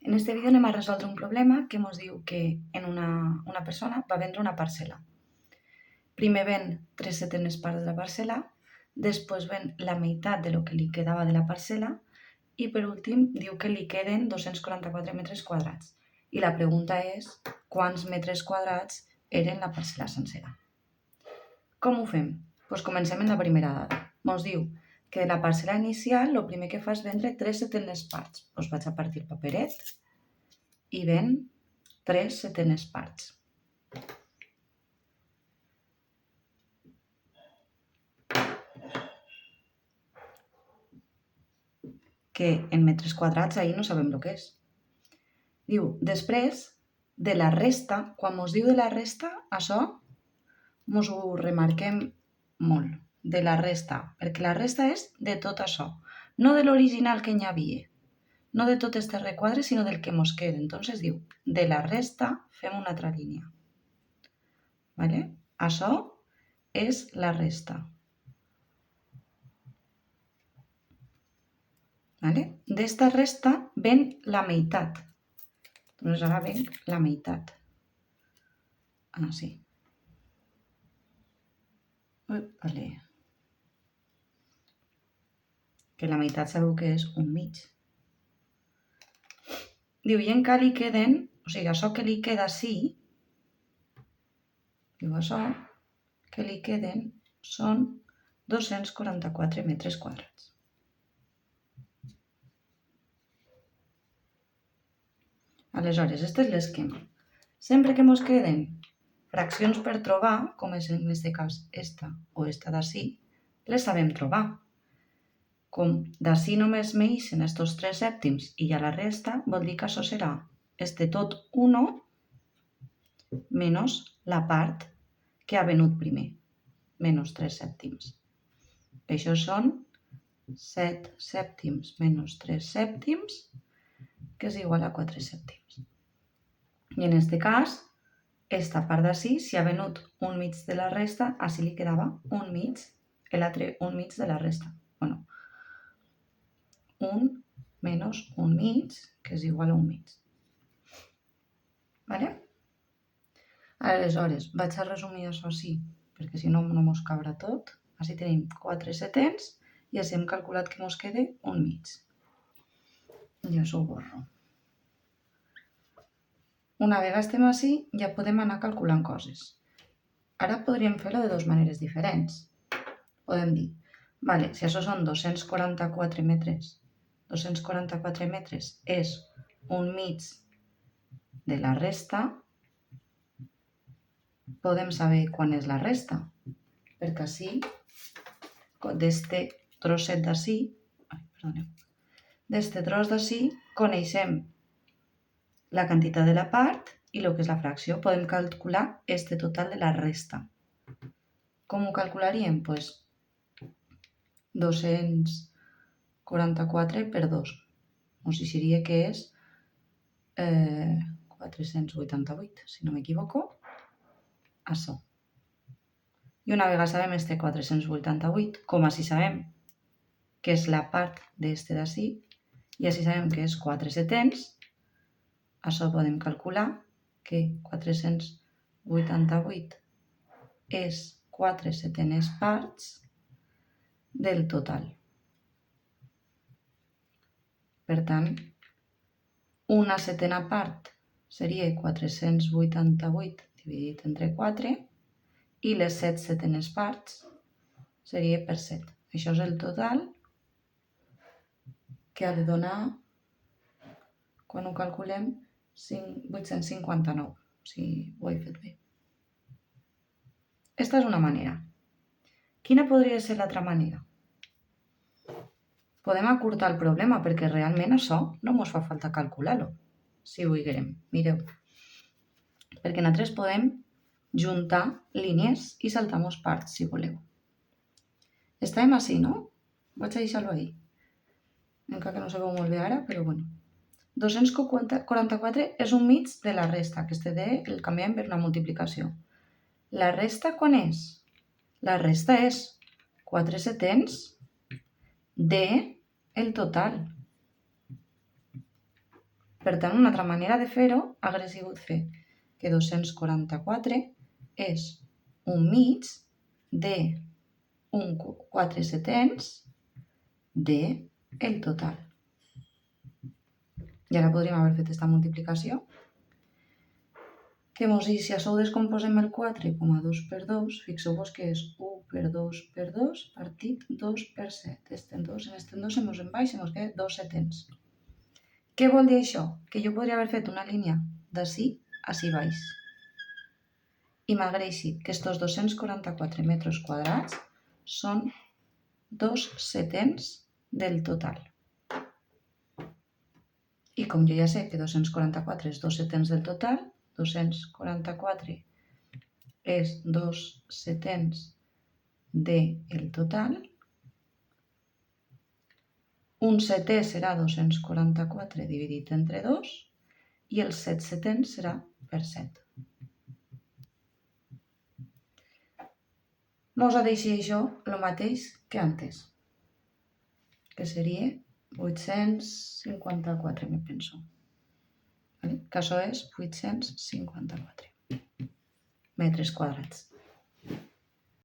En este vídeo anem a resoldre un problema que ens diu que una persona va vendre una parcel·la. Primer ven 3/7 parts de la parcel·la, després ven la meitat de lo que li quedava de la parcel·la i per últim diu que li queden 244 metres quadrats. I la pregunta és quants metres quadrats eren la parcel·la sencera. Com ho fem? Doncs comencem en la primera dada. Ens diu que de la parcel·la inicial el primer que fa és vendre 3/7 parts. Doncs vaig a partir el paperet i ven 3/7 parts. Que en metres quadrats ahir no sabem el que és. Diu, després, de la resta, quan ens diu de la resta, això ens ho remarquem molt. De la resta, perquè la resta és de tot això, no de l'original que hi havia, no de tot este requadre, sinó del que ens queda. Entonces diu, de la resta fem una altra línia. ¿Vale? Això és la resta. ¿Vale? D'esta resta ven la meitat. Doncs ara ven la meitat. Així. Vale. Que la meitat sabeu que és un mig. Diu, i encara li queden, o sigui, això que li queda així, diu, això que li queden són 244 metres quadrats. Aleshores, aquest és l'esquema. Sempre que ens queden fraccions per trobar, com és en aquest cas esta o esta d'ací, les sabem trobar. Com d'ací només m'eixen estos 3/7 i ja la resta, vol dir que això serà este tot 1 menys la part que ha venut primer, menys 3/7. Això són 7/7 menys 3/7, que és igual a 4/7. I en aquest cas, esta part d'ací, si ha venut un mig de la resta, així li quedava un mig, l'altre un mig de la resta. Bueno, 1 menys un mig, que és igual a un mig. Vale? Aleshores, vaig a resumir això així, perquè si no mos cabrà tot. Així tenim 4/7 i així hem calculat que mos queda un mig. I això ho borro. Una vegada estem així, ja podem anar calculant coses. Ara podríem fer-ho de dues maneres diferents. Podem dir, vale, si això són 244 metres, 244 metres és un mig de la resta, podem saber quan és la resta, perquè així, d'este trosset d'ací, d'este tros d'ací, coneixem la quantitat de la part i el que és la fracció. Podem calcular este total de la resta. Com ho calcularíem? Doncs 244 per 2. O sigui, seria que és 488, si no m'equivoco. Això. I una vegada sabem este 488, com així sabem que és la part d'este d'ací, i així sabem que és 4/7, això podem calcular que 488 és 4/7 parts del total. Per tant, una setena part seria 488 dividit entre 4 i les 7/7 parts seria per 7. Això és el total que ha de donar, quan ho calculem, 859. O sigui, ho he fet bé. Esta és una manera. Quina podria ser l'altra manera? Podem acurtar el problema perquè realment això no ens fa falta calcular-lo, si ho volguem. Mireu. Perquè nosaltres podem juntar línies i saltar-nos parts, si voleu. Estàvem així, no? Vaig a deixar-lo ahí. Encara que no se veu molt bé ara, però bueno. 244 és un mig de la resta, que este D el canviem per una multiplicació. La resta quan és? La resta és 4/7 de el total. Per tant, una altra manera de fer-ho hauria sigut fer que 244 és un mig de un 4/7 de el total. I ara podríem haver fet aquesta multiplicació. Que mos diu, si això ho descomposem el 4 com a 2 per 2, fixeu-vos que és 1 per 2 per 2 partit 2 per 7. Estem 2, en estem 2 se mos en baix, se mos queda 2/7. Què vol dir això? Que jo podria haver fet una línia d'ací a ací baix. I m'hagués eixit que estos 244 metres quadrats són 2/7 del total. I com jo ja sé que 244 és 2/7 del total, 244 és 2/7 del total. Un setè serà 244 dividit entre 2 i el 7/7 serà per 7. Mos ha deixat això el mateix que antes, que seria 854, me penso. Que això és 854 metres quadrats.